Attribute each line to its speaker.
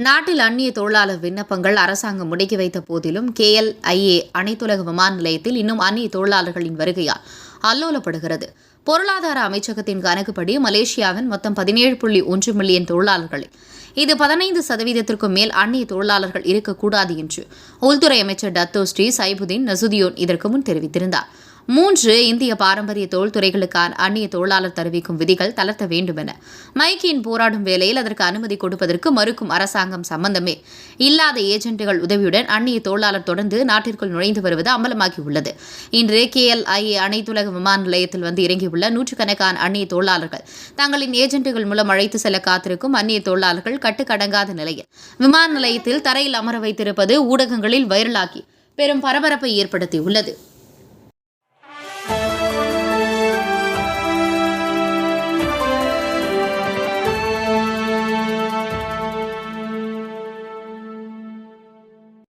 Speaker 1: நாட்டில் அந்நிய தொழிலாளர் விண்ணப்பங்கள் அரசாங்கம் முடக்கி வைத்த போதிலும் KLIA அனைத்துலக விமான நிலையத்தில் இன்னும் அந்நிய தொழிலாளர்களின் வருகையால் அல்லோலப்படுகிறது. பொருளாதார அமைச்சகத்தின் கணக்குப்படி மலேசியாவின் மொத்தம் 17.1 மில்லியன் தொழிலாளர்களில் இது 15% மேல் அந்நிய தொழிலாளர்கள் இருக்கக்கூடாது என்று உள்துறை அமைச்சர் டத்தோ ஸ்ரீ சைபுதீன் நசுதியோன் இதற்கு முன் தெரிவித்திருந்தார். 3 இந்திய பாரம்பரிய தொழில்துறைகளுக்கான அந்நிய தொழிலாளர் தெரிவிக்கும் விதிகள் தளர்த்த வேண்டும் என மைக்கின் போராடும் வேளையில் அதற்கு அனுமதி கொடுப்பதற்கு மறுக்கும் அரசாங்கம் சம்பந்தமே இல்லாத ஏஜென்ட்டுகள் உதவியுடன் அந்நிய தொழிலாளர் தொடர்ந்து நாட்டிற்குள் நுழைந்து வருவது அம்பலமாகியுள்ளது. இன்று KLIA அனைத்துலக விமான நிலையத்தில் வந்து இறங்கியுள்ள நூற்றுக்கணக்கான அந்நிய தொழிலாளர்கள் தங்களின் ஏஜென்ட்டுகள் மூலம் அழைத்து செல்ல காத்திருக்கும் அந்நிய தொழிலாளர்கள் கட்டுக்கடங்காத நிலையில் விமான நிலையத்தில் தரையில் அமர வைத்திருப்பது ஊடகங்களில் வைரலாகி பெரும் பரபரப்பை ஏற்படுத்தியுள்ளது.